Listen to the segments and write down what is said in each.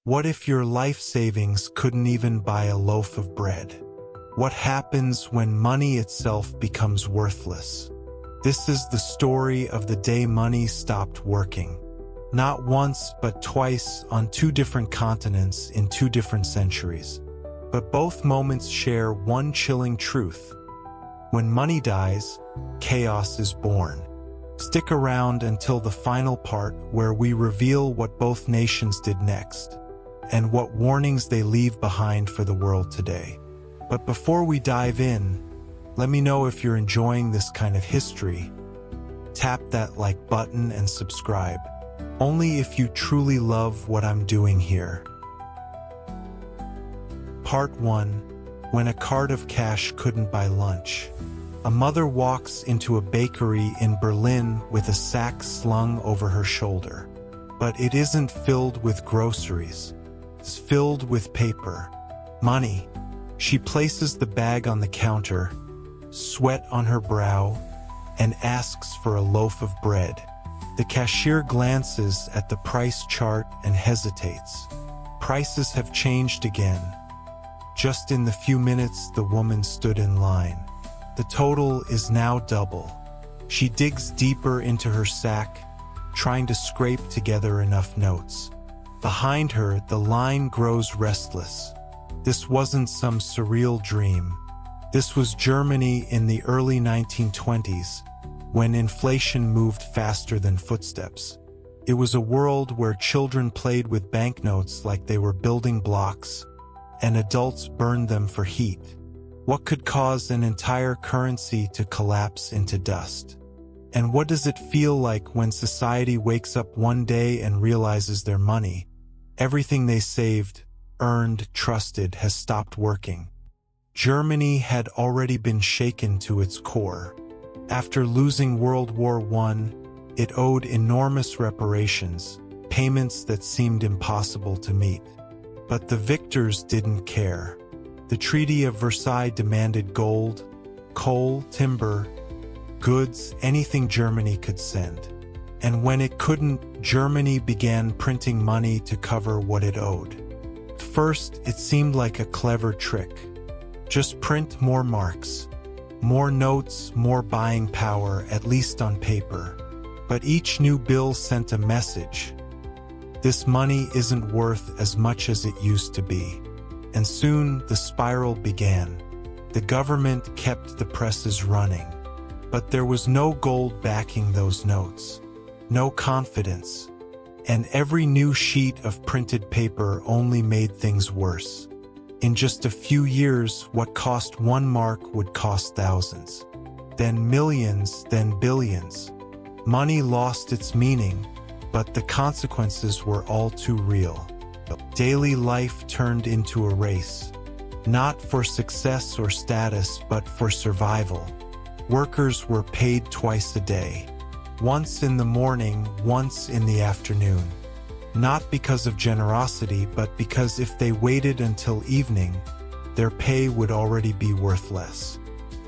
What if your life savings couldn't even buy a loaf of bread? What happens when money itself becomes worthless? This is the story of the day money stopped working. Not once, but twice on two different continents in two different centuries. But both moments share one chilling truth. When money dies, chaos is born. Stick around until the final part where we reveal what both nations did next, and what warnings they leave behind for the world today. But before we dive in, let me know if you're enjoying this kind of history. Tap that like button and subscribe. Only if you truly love what I'm doing here. Part 1. When a card of cash couldn't buy lunch. A mother walks into a bakery in Berlin with a sack slung over her shoulder. But it isn't filled with groceries. It's filled with paper. Money. She places the bag on the counter, sweat on her brow, and asks for a loaf of bread. The cashier glances at the price chart and hesitates. Prices have changed again. Just in the few minutes the woman stood in line. The total is now double. She digs deeper into her sack, trying to scrape together enough notes. Behind her, the line grows restless. This wasn't some surreal dream. This was Germany in the early 1920s, when inflation moved faster than footsteps. It was a world where children played with banknotes like they were building blocks, and adults burned them for heat. What could cause an entire currency to collapse into dust? And what does it feel like when society wakes up one day and realizes their money, everything they saved, earned, trusted, has stopped working? Germany had already been shaken to its core. After losing World War I, it owed enormous reparations, payments that seemed impossible to meet. But the victors didn't care. The Treaty of Versailles demanded gold, coal, timber, goods, anything Germany could send. And when it couldn't, Germany began printing money to cover what it owed. At first, it seemed like a clever trick. Just print more marks. More notes, more buying power, at least on paper. But each new bill sent a message. This money isn't worth as much as it used to be. And soon the spiral began. The government kept the presses running. But there was no gold backing those notes. No confidence. And every new sheet of printed paper only made things worse. In just a few years, what cost 1 mark would cost thousands. Then millions, then billions. Money lost its meaning, but the consequences were all too real. Daily life turned into a race. Not for success or status, but for survival. Workers were paid twice a day. Once in the morning, once in the afternoon. Not because of generosity, but because if they waited until evening, their pay would already be worth less.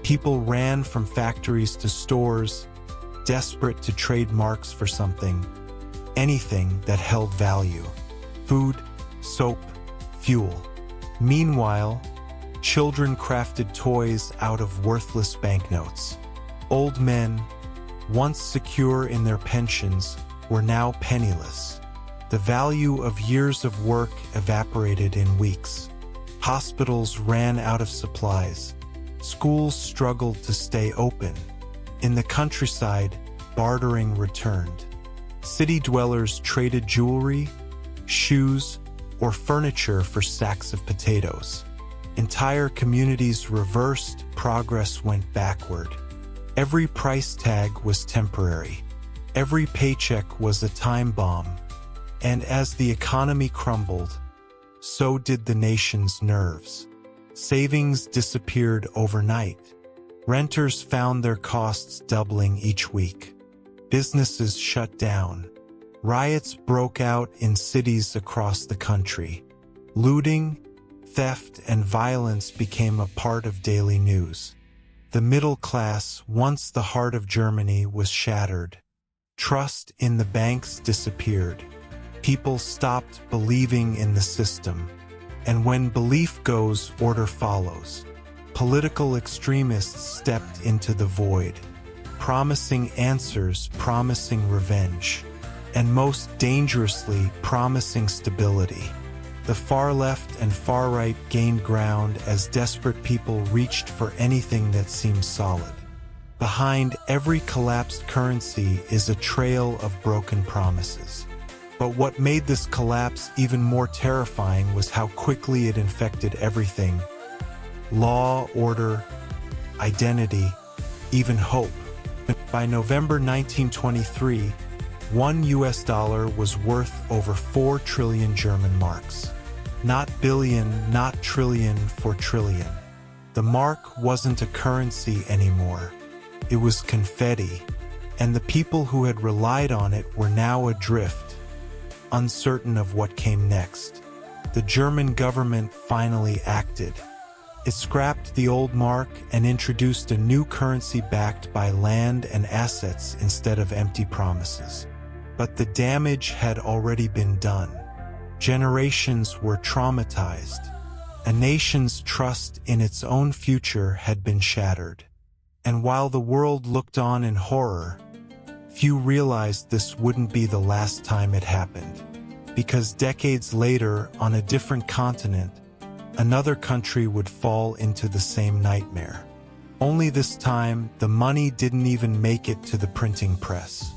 People ran from factories to stores, desperate to trade marks for something, anything that held value. Food, soap, fuel. Meanwhile, children crafted toys out of worthless banknotes. Old men, once secure in their pensions, were now penniless. The value of years of work evaporated in weeks. Hospitals ran out of supplies. Schools struggled to stay open. In the countryside, bartering returned. City dwellers traded jewelry, shoes, or furniture for sacks of potatoes. Entire communities reversed, progress went backward. Every price tag was temporary. Every paycheck was a time bomb. And as the economy crumbled, so did the nation's nerves. Savings disappeared overnight. Renters found their costs doubling each week. Businesses shut down. Riots broke out in cities across the country. Looting, theft, and violence became a part of daily news. The middle class, once the heart of Germany, was shattered. Trust in the banks disappeared. People stopped believing in the system. And when belief goes, order follows. Political extremists stepped into the void, promising answers, promising revenge, and most dangerously, promising stability. The far left and far right gained ground as desperate people reached for anything that seemed solid. Behind every collapsed currency is a trail of broken promises. But what made this collapse even more terrifying was how quickly it infected everything: law, order, identity, even hope. By November 1923, $1 was worth over 4 trillion German marks. Not billion, not trillion, 4 trillion. The mark wasn't a currency anymore. It was confetti, and the people who had relied on it were now adrift, uncertain of what came next. The German government finally acted. It scrapped the old mark and introduced a new currency backed by land and assets instead of empty promises. But the damage had already been done. Generations were traumatized. A nation's trust in its own future had been shattered. And while the world looked on in horror, few realized this wouldn't be the last time it happened. Because decades later, on a different continent, another country would fall into the same nightmare. Only this time, the money didn't even make it to the printing press.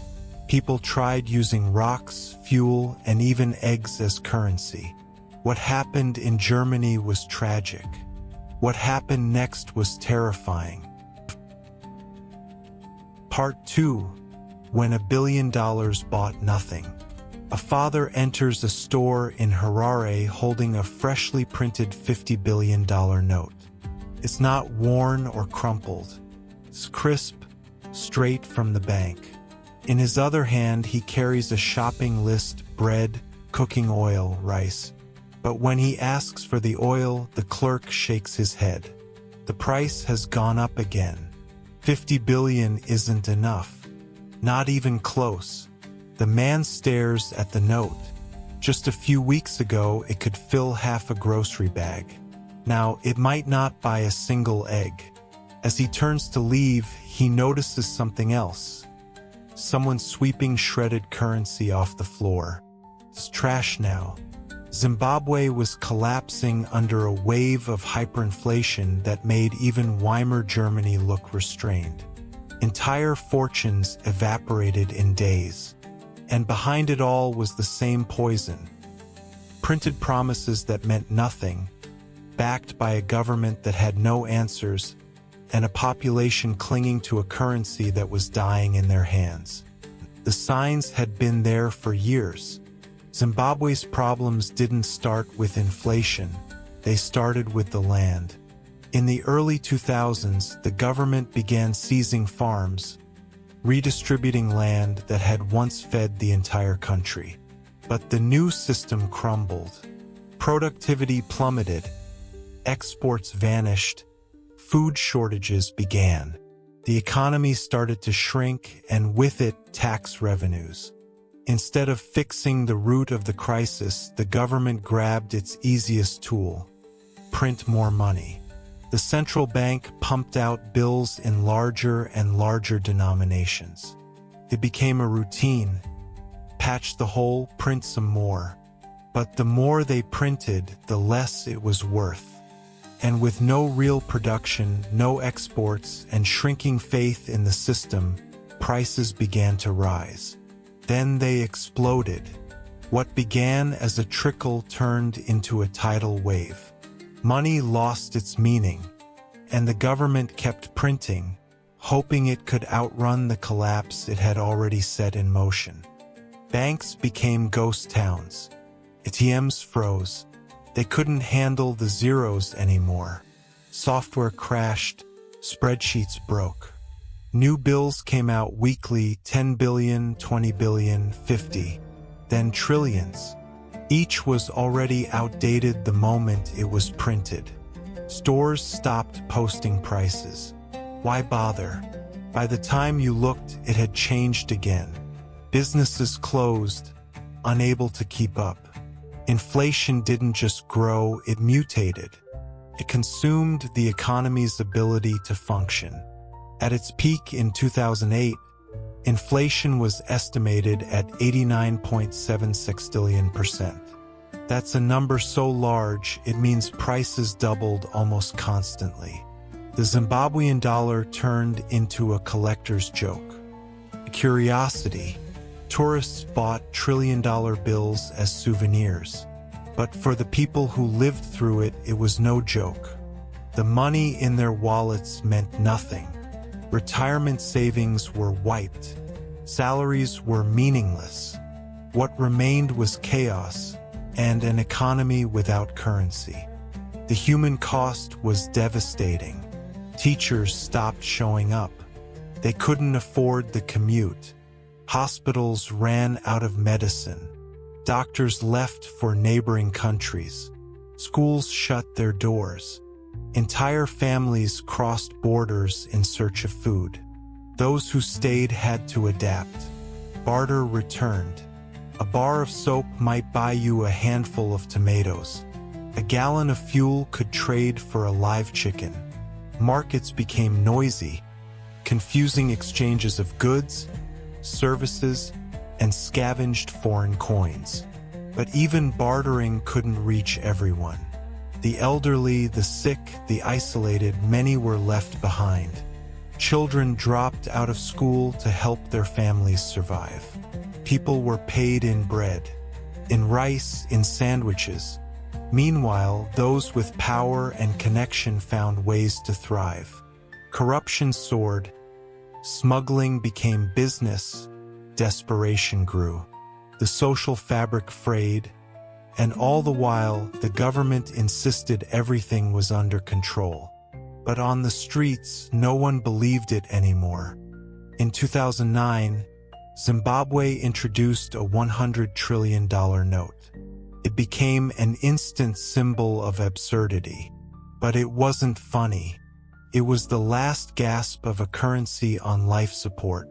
People tried using rocks, fuel, and even eggs as currency. What happened in Germany was tragic. What happened next was terrifying. Part 2. When $1 billion bought nothing. A father enters a store in Harare holding a freshly printed $50 billion note. It's not worn or crumpled. It's crisp, straight from the bank. In his other hand, he carries a shopping list: bread, cooking oil, rice. But when he asks for the oil, the clerk shakes his head. The price has gone up again. 50 billion isn't enough. Not even close. The man stares at the note. Just a few weeks ago, it could fill half a grocery bag. Now, it might not buy a single egg. As he turns to leave, he notices something else. Someone sweeping shredded currency off the floor. It's trash now. Zimbabwe was collapsing under a wave of hyperinflation that made even Weimar Germany look restrained. Entire fortunes evaporated in days. And behind it all was the same poison. Printed promises that meant nothing, backed by a government that had no answers, and a population clinging to a currency that was dying in their hands. The signs had been there for years. Zimbabwe's problems didn't start with inflation. They started with the land. In the early 2000s, the government began seizing farms, redistributing land that had once fed the entire country. But the new system crumbled. Productivity plummeted. Exports vanished. Food shortages began. The economy started to shrink, and with it, tax revenues. Instead of fixing the root of the crisis, the government grabbed its easiest tool: print more money. The central bank pumped out bills in larger and larger denominations. It became a routine. Patch the hole, print some more. But the more they printed, the less it was worth. And with no real production, no exports, and shrinking faith in the system, prices began to rise. Then they exploded. What began as a trickle turned into a tidal wave. Money lost its meaning, and the government kept printing, hoping it could outrun the collapse it had already set in motion. Banks became ghost towns. ATMs froze. They couldn't handle the zeros anymore. Software crashed. Spreadsheets broke. New bills came out weekly: 10 billion, 20 billion, 50, then trillions. Each was already outdated the moment it was printed. Stores stopped posting prices. Why bother? By the time you looked, it had changed again. Businesses closed. unable to keep up. Inflation didn't just grow, it mutated. It consumed the economy's ability to function. At its peak in 2008, inflation was estimated at 89.76 billion %. That's a number so large, it means prices doubled almost constantly. The Zimbabwean dollar turned into a collector's joke. A curiosity. Tourists bought trillion-dollar bills as souvenirs. But for the people who lived through it, it was no joke. The money in their wallets meant nothing. Retirement savings were wiped. Salaries were meaningless. What remained was chaos and an economy without currency. The human cost was devastating. Teachers stopped showing up. They couldn't afford the commute. Hospitals ran out of medicine. Doctors left for neighboring countries. Schools shut their doors. Entire families crossed borders in search of food. Those who stayed had to adapt. Barter returned. A bar of soap might buy you a handful of tomatoes. A gallon of fuel could trade for a live chicken. Markets became noisy, confusing exchanges of goods, services, and scavenged foreign coins. But even bartering couldn't reach everyone. The elderly, the sick, the isolated, many were left behind. Children dropped out of school to help their families survive. People were paid in bread, in rice, in sandwiches. Meanwhile, those with power and connection found ways to thrive. Corruption soared. Smuggling became business. Desperation grew. The social fabric frayed. And all the while, the government insisted everything was under control. But on the streets, no one believed it anymore. In 2009, Zimbabwe introduced a $100 trillion note. It became an instant symbol of absurdity. But it wasn't funny. It was the last gasp of a currency on life support.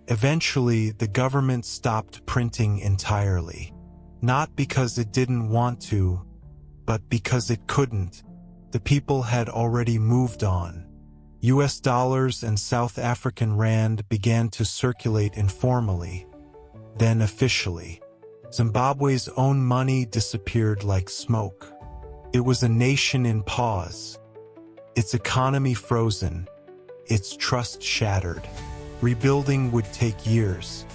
Eventually, the government stopped printing entirely. Not because it didn't want to, but because it couldn't. The people had already moved on. US dollars and South African rand began to circulate informally, then officially. Zimbabwe's own money disappeared like smoke. It was a nation in pause. Its economy frozen. Its trust shattered. Rebuilding would take years.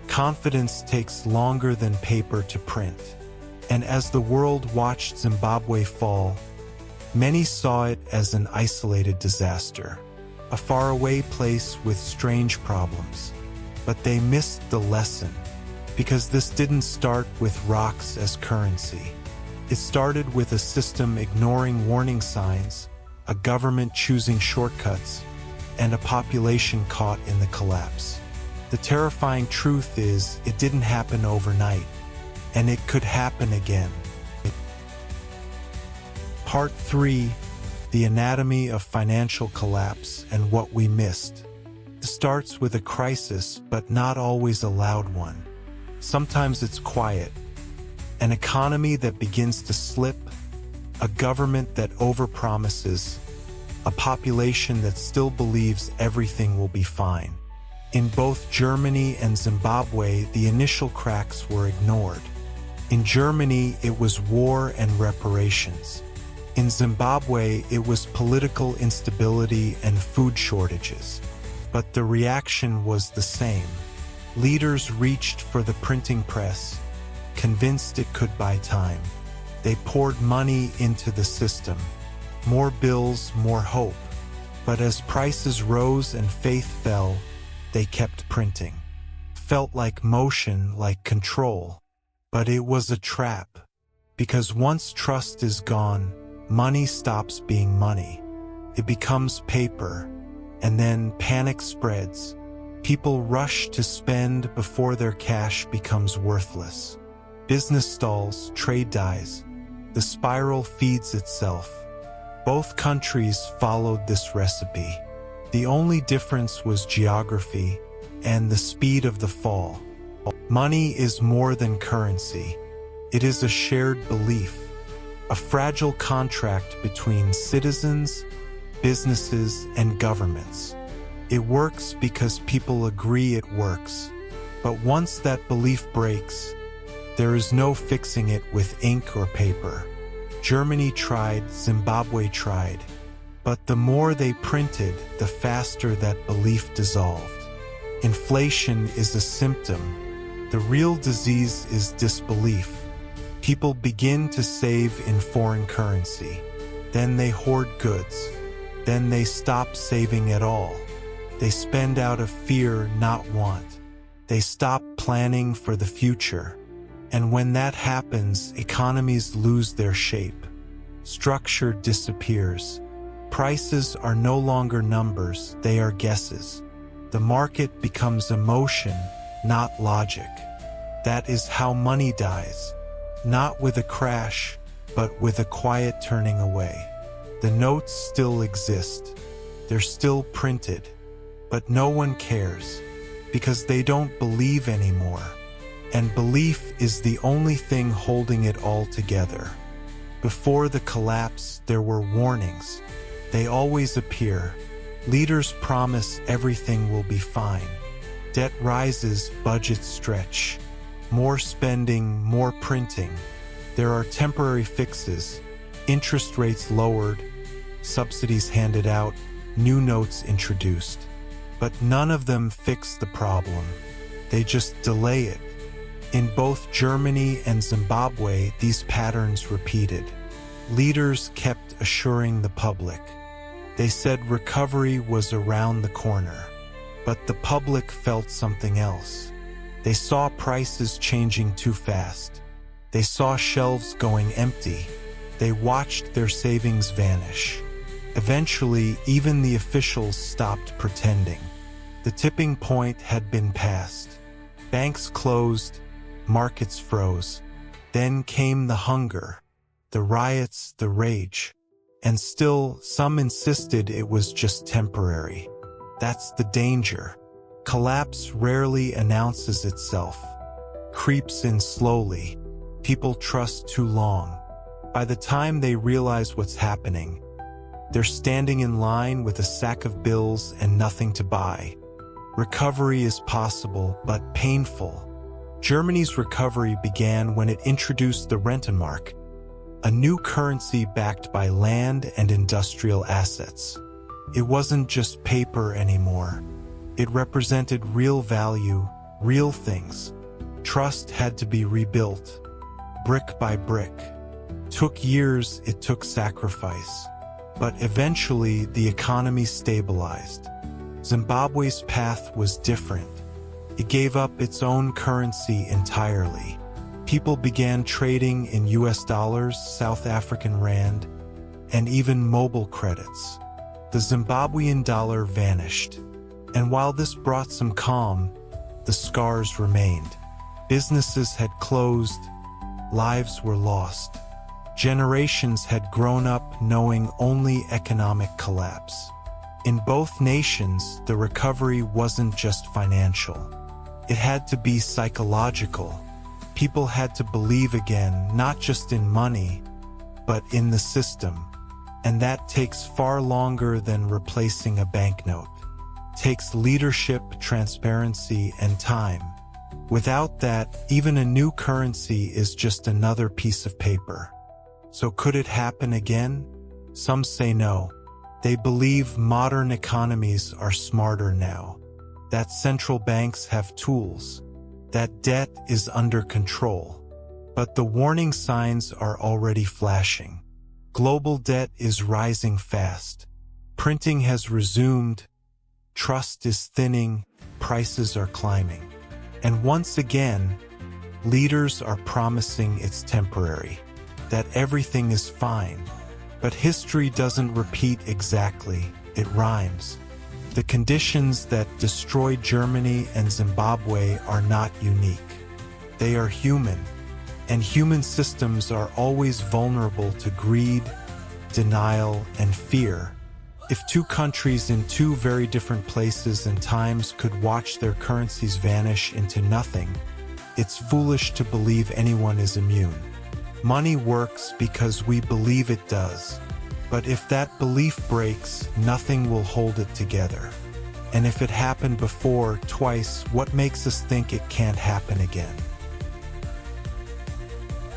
Confidence takes longer than paper to print. And as the world watched Zimbabwe fall, many saw it as an isolated disaster, a faraway place with strange problems. But they missed the lesson, because this didn't start with rocks as currency. It started with a system ignoring warning signs, a government choosing shortcuts, and a population caught in the collapse. The terrifying truth is, it didn't happen overnight, and it could happen again. Part 3: The Anatomy of Financial Collapse and What We Missed. It starts with a crisis, but not always a loud one. Sometimes it's quiet. An economy that begins to slip, a government that overpromises, a population that still believes everything will be fine. In both Germany and Zimbabwe, the initial cracks were ignored. In Germany, it was war and reparations. In Zimbabwe, it was political instability and food shortages. But the reaction was the same. Leaders reached for the printing press, convinced it could buy time. They poured money into the system. More bills, more hope. But as prices rose and faith fell, they kept printing. Felt like motion, like control. But it was a trap. Because once trust is gone, money stops being money. It becomes paper. And then panic spreads. People rush to spend before their cash becomes worthless. Business stalls, trade dies. The spiral feeds itself. Both countries followed this recipe. The only difference was geography and the speed of the fall. Money is more than currency. It is a shared belief, a fragile contract between citizens, businesses, and governments. It works because people agree it works. But once that belief breaks, there is no fixing it with ink or paper. Germany tried, Zimbabwe tried. But the more they printed, the faster that belief dissolved. Inflation is a symptom. The real disease is disbelief. People begin to save in foreign currency. Then they hoard goods. Then they stop saving at all. They spend out of fear, not want. They stop planning for the future. And when that happens, economies lose their shape. Structure disappears. Prices are no longer numbers, they are guesses. The market becomes emotion, not logic. That is how money dies. Not with a crash, but with a quiet turning away. The notes still exist. They're still printed. But no one cares, because they don't believe anymore. And belief is the only thing holding it all together. Before the collapse, there were warnings. They always appear. Leaders promise everything will be fine. Debt rises, budgets stretch. More spending, more printing. There are temporary fixes. Interest rates lowered, subsidies handed out, new notes introduced. But none of them fix the problem. They just delay it. In both Germany and Zimbabwe, these patterns repeated. Leaders kept assuring the public. They said recovery was around the corner. But the public felt something else. They saw prices changing too fast. They saw shelves going empty. They watched their savings vanish. Eventually, even the officials stopped pretending. The tipping point had been passed. Banks closed, markets froze. Then came the hunger, the riots, the rage. And still, some insisted it was just temporary. That's the danger. Collapse rarely announces itself. Creeps in slowly. People trust too long. By the time they realize what's happening, they're standing in line with a sack of bills and nothing to buy. Recovery is possible, but painful. Germany's recovery began when it introduced the Rentenmark, a new currency backed by land and industrial assets. It wasn't just paper anymore. It represented real value, real things. Trust had to be rebuilt, brick by brick. Took years, it took sacrifice. But eventually, the economy stabilized. Zimbabwe's path was different. It gave up its own currency entirely. People began trading in US dollars, South African rand, and even mobile credits. The Zimbabwean dollar vanished. And while this brought some calm, the scars remained. Businesses had closed, lives were lost. Generations had grown up knowing only economic collapse. In both nations, the recovery wasn't just financial. It had to be psychological. People had to believe again, not just in money, but in the system. And that takes far longer than replacing a banknote. Takes leadership, transparency, and time. Without that, even a new currency is just another piece of paper. So could it happen again? Some say no. They believe modern economies are smarter now. That central banks have tools. That debt is under control. But the warning signs are already flashing. Global debt is rising fast. Printing has resumed. Trust is thinning. Prices are climbing. And once again, leaders are promising it's temporary. That everything is fine. But history doesn't repeat exactly, it rhymes. The conditions that destroyed Germany and Zimbabwe are not unique. They are human, and human systems are always vulnerable to greed, denial, and fear. If two countries in two very different places and times could watch their currencies vanish into nothing, it's foolish to believe anyone is immune. Money works because we believe it does. But if that belief breaks, nothing will hold it together. And if it happened before, twice, what makes us think it can't happen again?